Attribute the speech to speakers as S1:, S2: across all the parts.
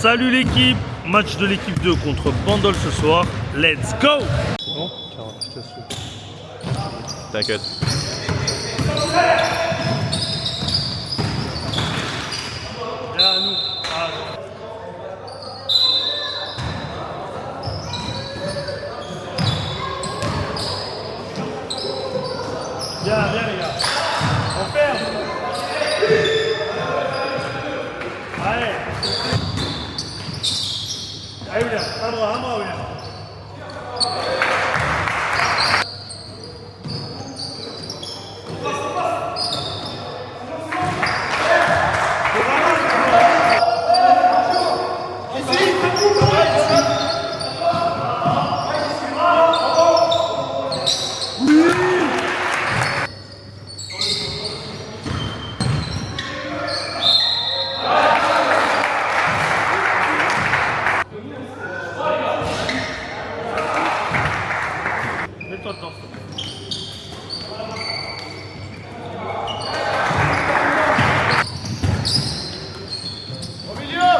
S1: Salut l'équipe, match de l'équipe 2 contre Bandol ce soir, let's go!
S2: Bon, tiens, je te suis.
S3: T'inquiète.
S1: Viens à nous. Viens les gars. On ferme. Allez. Allez William, à moi William. Mets-toi dedans. Au milieu.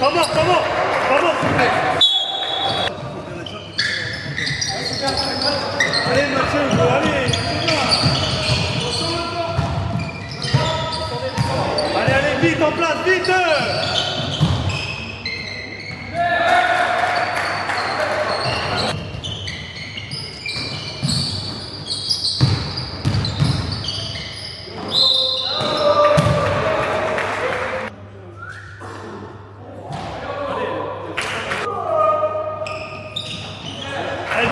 S1: Pas mort, s'il vous plaît. Allez Mathieu, allez. Allez, vite en place, vite. Allez,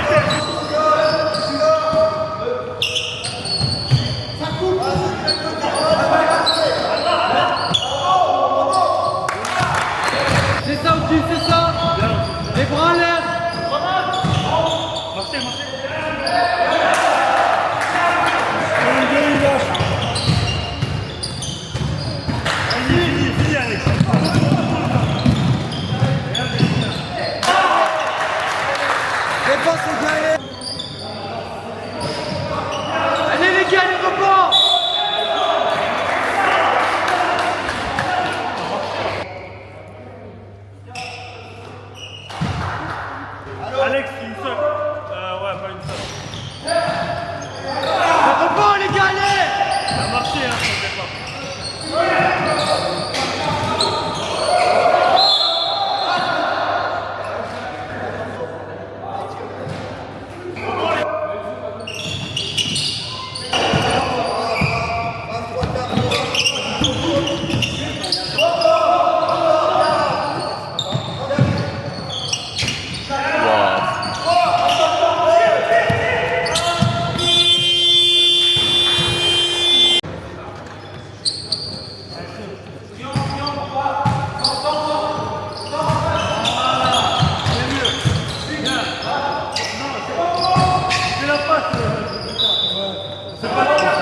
S4: C'est ça au-dessus, c'est ça. Les bras en l'air.
S1: marchez. Fini, Alex.
S4: Défense au derrière. Allez les gars, les reports.
S1: Alex, une seule. Ouais, pas une seule.
S4: Les reports les gars, allez.
S1: Ça a marché, hein, son départ. C'est la passe. C'est pas la passe.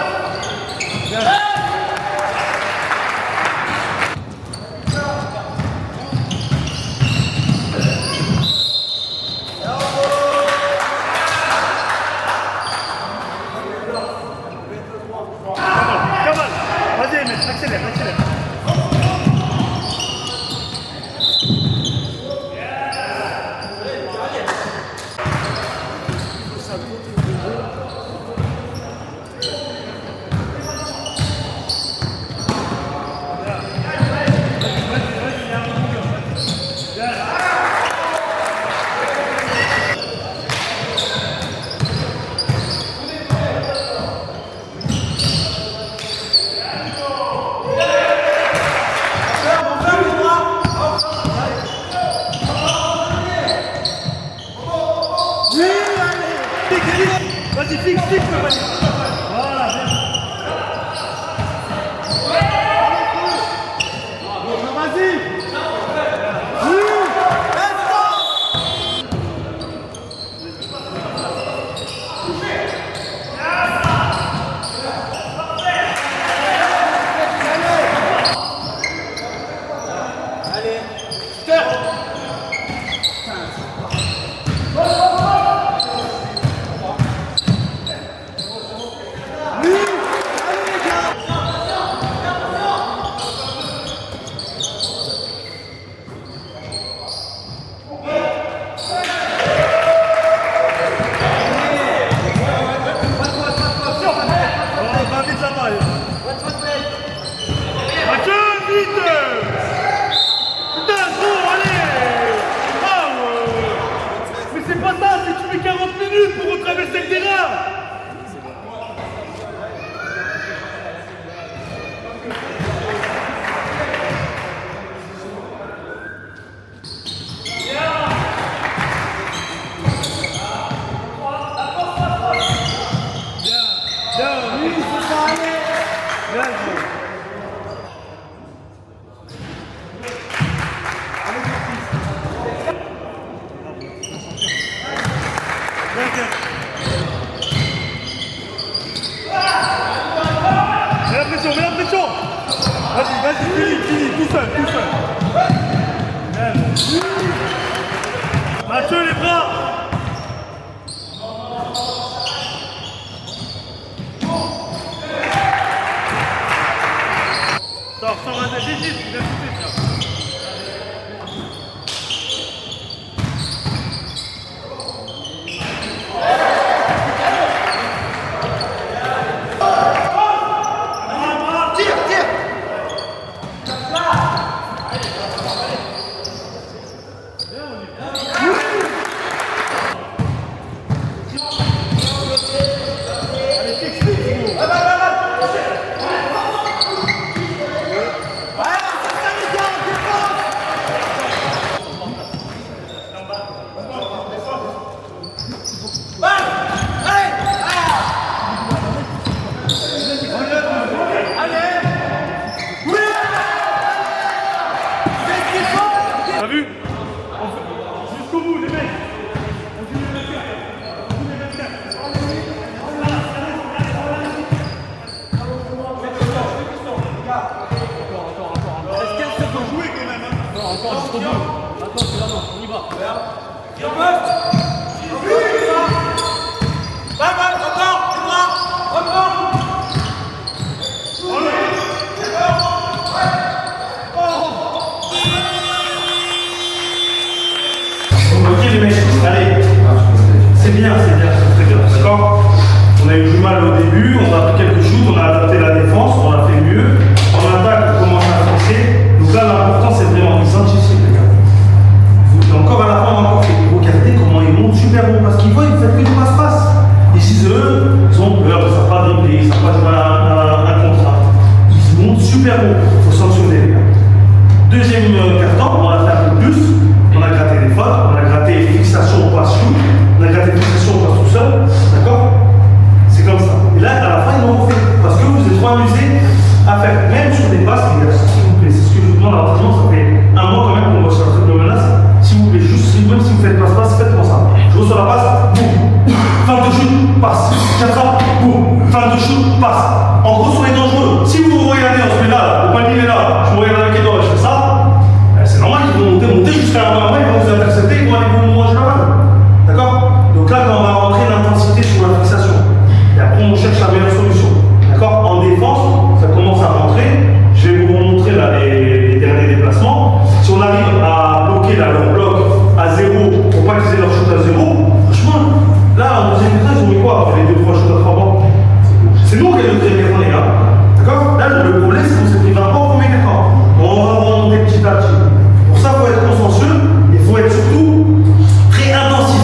S1: Kamal, vas-y, mais accélère. Vas-y, fixe, vas-y. Voilà, bien. Vas-y. minutes. Putain, gros, allez. Ah, mais c'est pas ça, si tu mets 40 minutes pour retraverser le terrain. Mets la pression. Vas-y, finis, tout seul. Mathieu, les bras. Sors, vas-y, vite, il a coupé, ça. T'as vu? Jusqu'au bout, les mecs. On finit le 24. Reste 15 secondes. Jouer quand même. Non, encore jusqu'au bout. Attends, c'est là, on y va. Pas mal, encore.
S5: Ok les mecs, allez, c'est bien, c'est très bien, d'accord? On a eu du mal au début, on a pris quelques shoots, on a adapté la défense, on a fait mieux. En attaque, on commence à forcer. Donc là, l'important, c'est vraiment les anticiper, les gars. Encore à la fin, on a encore fait. Regardez comment ils montent super bon, parce qu'ils voient, ils font que du passe-passe. Et si eux, ils ont peur, ils ne savent pas dribbler, ils ne savent pas jouer un contrat. Ils montent super bon, il faut sanctionner, les gars. Deuxième carton, on a fait un peu plus. On a gratté les fautes, on a gratté fixation au passe shoot, on a gratté fixation au passe tout seul, d'accord? C'est comme ça. Et là, à la fin, ils l'ont refait. Parce que vous êtes trop amusés à faire, même sur des passes, les gars, s'il vous plaît. C'est ce que je vous demande à l'entraînement, ça fait un mois quand même qu'on va sur la de menace. S'il vous plaît, juste, même si vous faites passe-passe, faites-moi ça. Je reçois la passe, boum. Fin de shoot, passe. J'attrape, boum. Fin de shoot, passe. En gros, soyez dangereux. Si vous regardez, on se met là, le panier est là, je me regarde avec les doigts, je fais ça. C'est normal qu'ils vont monter jusqu'à un moment, ils vont vous intercepter, ils vont aller vous manger la balle. D'accord? Donc là, quand on va rentrer l'intensité sur la fixation, et après on cherche la meilleure solution. D'accord? En défense, ça commence à rentrer. Je vais vous montrer là les derniers déplacements. Si on arrive à bloquer là, leur bloc à 0 pour pas qu'ils aient leur shoot à 0, franchement, là en deuxième mi-temps, ils ont mis quoi après les 2-3 shoots à 3 points? C'est nous qui avons le deuxième mi-temps, les gars. D'accord? Là, le problème, c'est qu'on s'est pris 20 points au premier mi-temps. On va remonter petit à petit. Pour ça, il faut être consciencieux, il faut être surtout très intensif,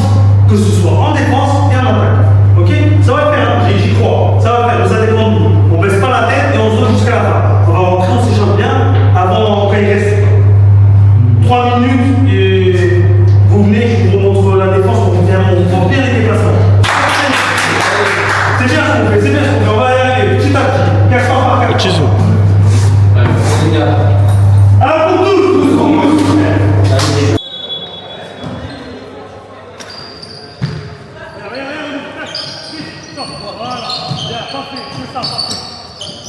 S5: que ce soit en défense et en attaque. Ok? Ça va le faire, j'y crois. Ça va le faire, mais ça dépend de nous. On baisse pas la tête et on se donne jusqu'à la fin. On va rentrer, on s'échappe bien avant qu'il reste 3 minutes et vous venez, je vous montre la défense pour bien les déplacements. C'est bien ce qu'on fait, c'est bien ce qu'on fait. On va y aller petit à petit, 4 par 4.
S3: Petit zoom.
S5: Alors pour tous,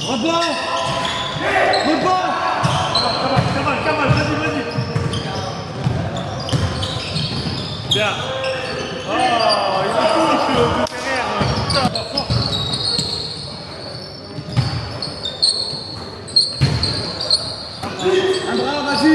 S1: Rebond. Kamal, vas-y. Bien. Oh, il me touche le coup derrière. Putain, un bras, vas-y.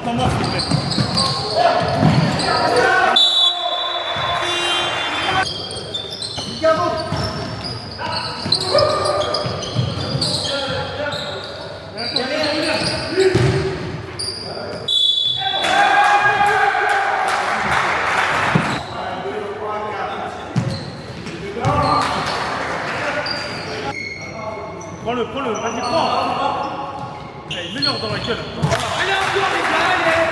S1: temps mort, s'il te plaît. Prends-le, vas-y, prends. Allez, mets-le dans la gueule.
S4: Allez, encore, les gars, allez.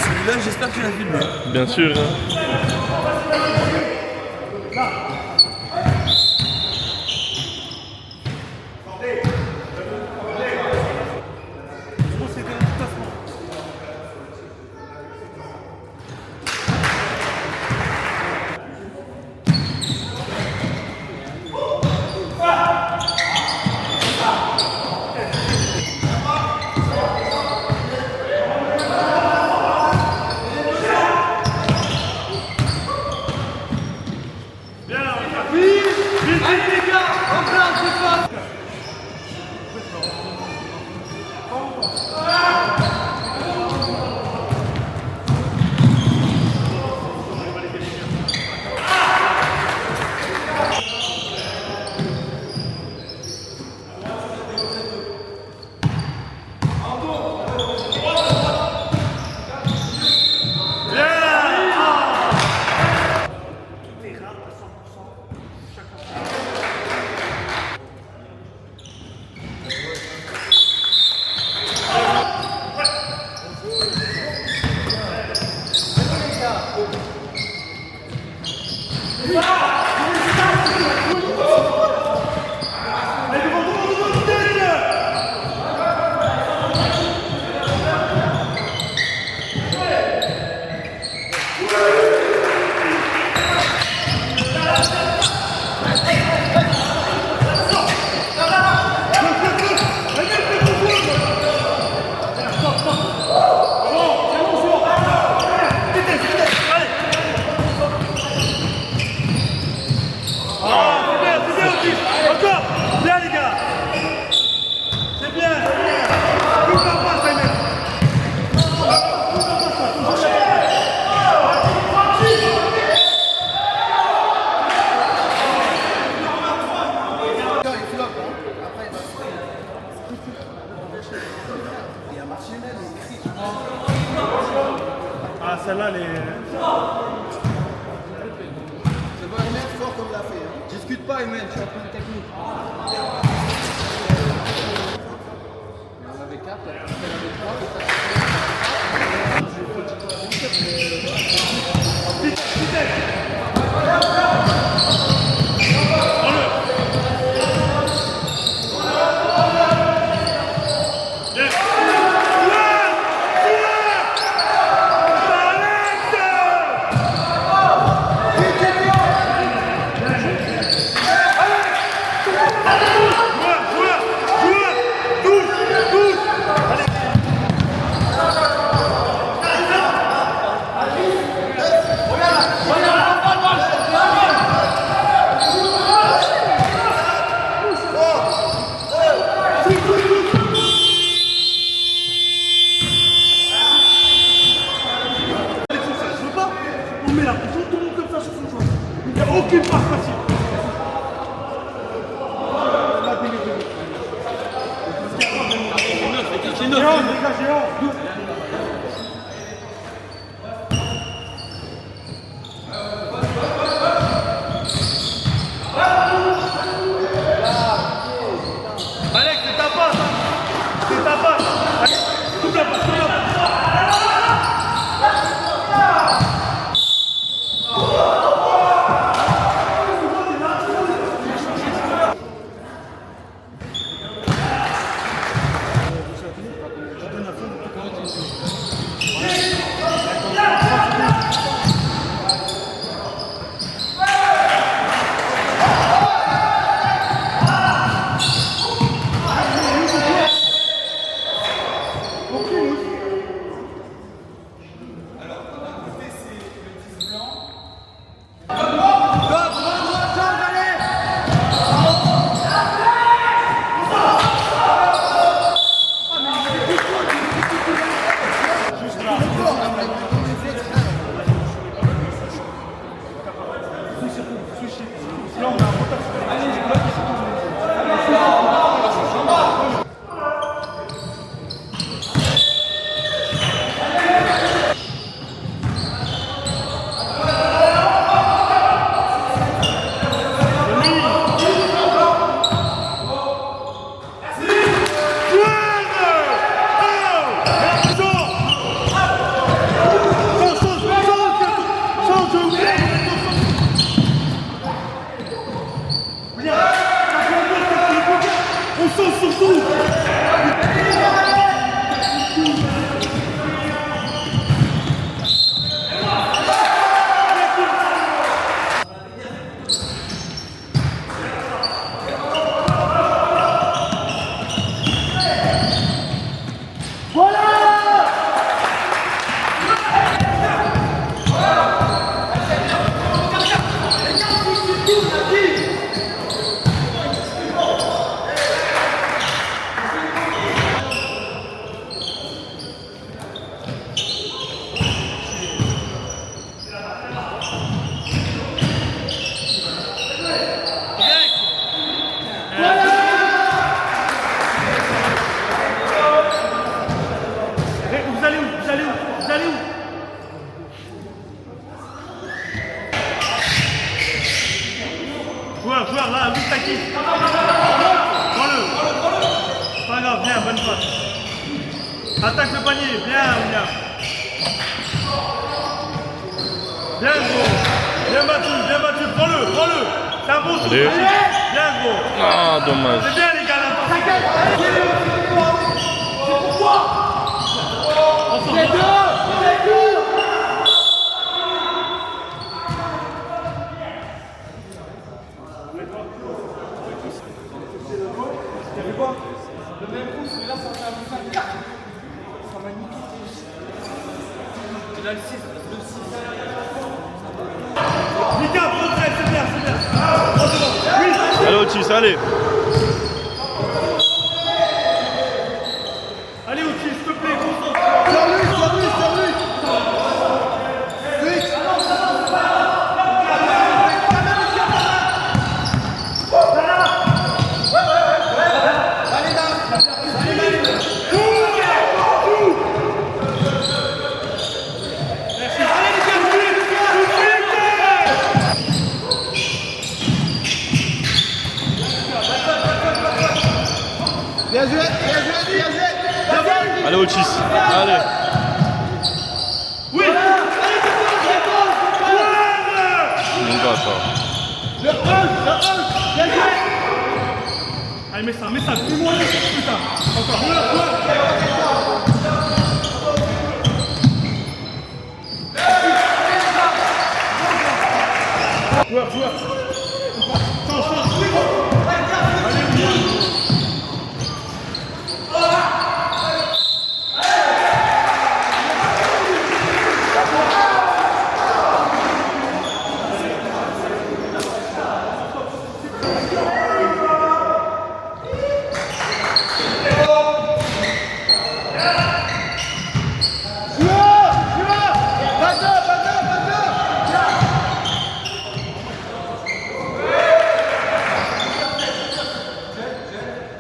S6: Celui-là, j'espère que tu l'as filmé.
S3: Bien sûr. Hein.
S4: Allez, les gars, en place, c'est fort.
S1: Ah, celle-là, elle est.
S6: C'est bon, Ayman, fort comme l'a fait. Hein. Discute pas, Ayman, tu as pris une technique. On avait 4, on avait
S1: 12. Alex, c'est ta passe. C'est ta passe. Coupe la passe, coupe la passe. Attaque le panier, bien, bien. Bien gros. Bien battu, prends-le. C'est un bon
S3: Allez.
S1: souffle. Bien gros.
S3: Ah, dommage.
S1: C'est bien les gars, l'intensité.
S4: Les deux.
S1: Mika, progresse, c'est bien. Oh, c'est bon. Oui.
S3: Allez, Otis, allez.
S1: Allez, Otis, s'il te plaît, concentre.
S6: Sur lui. Switch. Bien joué.
S3: Allez, Otis, allez.
S1: Oui.
S3: Mon gars, ça.
S1: Allez, mets ça. Plus-moi, putain. Encore. Joueur. Change.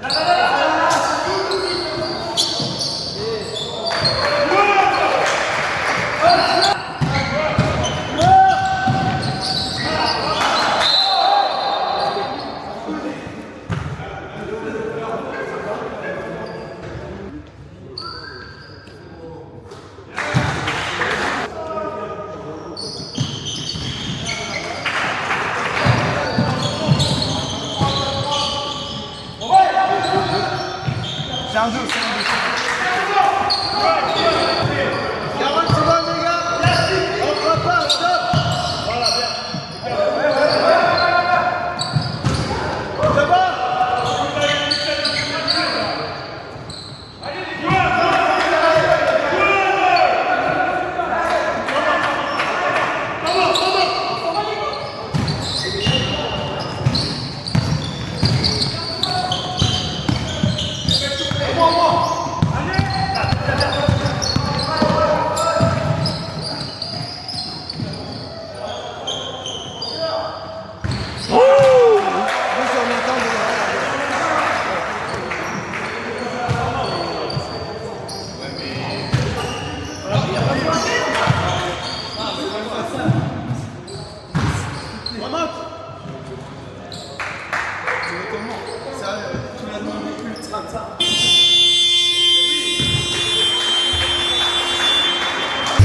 S1: Allez, bien.
S6: C'est un jeu. 40 secondes, les gars. On repart, stop. C'est bon.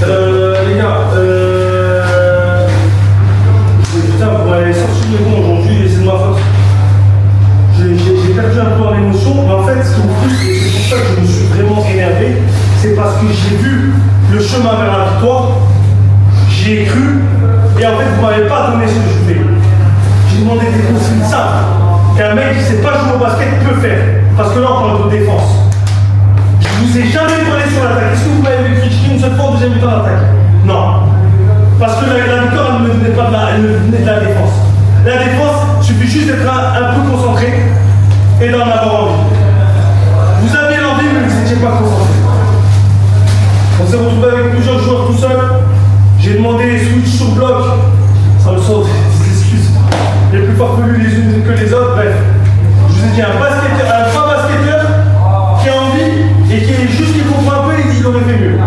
S5: Les gars, putain, vous m'avez sorti les bons aujourd'hui et c'est de ma faute. J'ai perdu un peu en émotion, mais en fait, ce qui me frustre, et c'est pour ça que je me suis vraiment énervé, c'est parce que j'ai vu le chemin vers la victoire, j'y ai cru, et en fait, vous m'avez pas donné ce que je voulais. J'ai demandé des consignes simples, qu'un mec qui sait pas jouer au basket peut faire, parce que là, on parle de défense. Je vous ai jamais parlé sur l'attaque. Est-ce que vous m'avez critiqué une seule fois en deuxième mi-temps d'attaque? Non. Parce que la victoire, elle ne venait pas de la défense. La défense, il suffit juste d'être un peu concentré et d'en avoir envie. Vous aviez l'envie, mais vous n'étiez pas concentré. On s'est retrouvé avec plusieurs joueurs tout seul. J'ai demandé switch sur bloc. Ça me sort des excuses. Les plus farfelus les unes que les autres. Bref. Je vous ai dit un vrai basketteur qui a envie et qui est juste qui comprend un peu et il aurait fait mieux.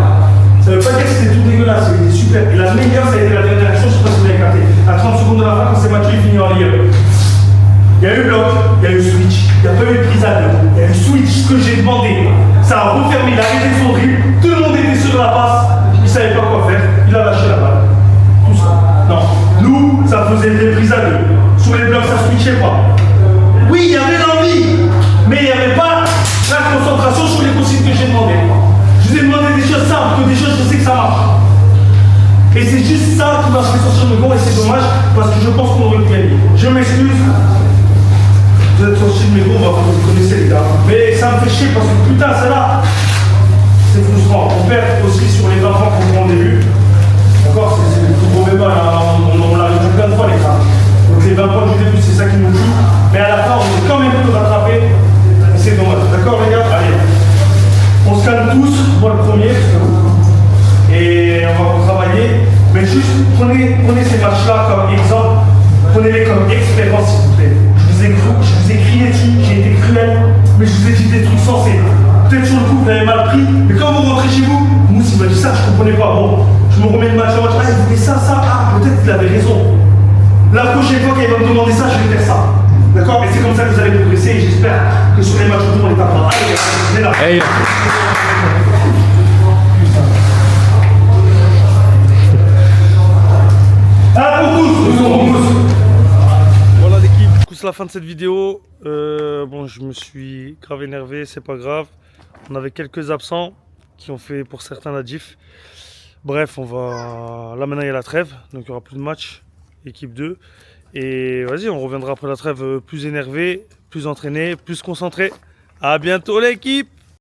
S5: Ça veut pas dire que c'était tout dégueulasse, il était super. Et la meilleure, ça a été la dernière action, je sais pas si vous l'avez capté. À 30 secondes de la fin, quand c'est Mathieu, il finit en ligne. Il y a eu bloc, il y a eu switch. Il n'y a pas eu de prise à deux. Il y a eu switch, ce que j'ai demandé. Ça a refermé, il a arrêté son dribble. Tout le monde était sur la passe. Il ne savait pas quoi faire. Il a lâché la balle. Tout ça. Non. Nous, ça faisait des prises à deux. Sur les blocs, ça ne switchait pas. Oui, il y avait l'envie. Mais il n'y avait pas la concentration sur les consignes que j'ai demandées. Je vous ai demandé des choses simples, que des choses, je sais que ça marche. Et c'est juste ça qui m'a fait sortir le gant et c'est dommage parce que je pense qu'on aurait pu gagner. Je m'excuse. Vous êtes sortis de mes gants, vous connaissez les gars. Mais ça me fait chier parce que putain, c'est là. C'est frustrant. On perd aussi sur les 20 points qu'on prend au début. D'accord, c'est le plus gros bémol. On l'a vu plein de fois les gars. Donc les 20 points du début, c'est ça qui nous tue. Mais à la fin, on est quand même pu rattraper. Et c'est dommage. D'accord les gars? Allez. On se calme tous, moi le premier. Et on va travailler. Mais juste prenez ces matchs-là comme exemple. Prenez-les comme expérience s'il vous plaît. Je vous ai crié dessus, j'ai été cruel, mais je vous ai dit des trucs sensés. Peut-être sur le coup vous avez mal pris, mais quand vous rentrez chez vous, Mousse il m'a dit ça, je comprenais pas. Bon, je me remets le match en match, ah il voulait ça, peut-être qu'il avait raison. La prochaine fois qu'il va me demander ça, je vais faire ça. D'accord? Et c'est comme ça que vous allez progresser et j'espère que sur les matchs autour on est pas prêts. Allez, on est là.
S3: Hey.
S5: Ah, pour tous.
S2: Voilà l'équipe, du coup c'est la fin de cette vidéo. Bon, je me suis grave énervé, c'est pas grave. On avait quelques absents qui ont fait pour certains la diff. Bref, on va... Là maintenant il y a la trêve, donc il n'y aura plus de match, équipe 2. Et vas-y, on reviendra après la trêve plus énervé, plus entraîné, plus concentré. À bientôt l'équipe!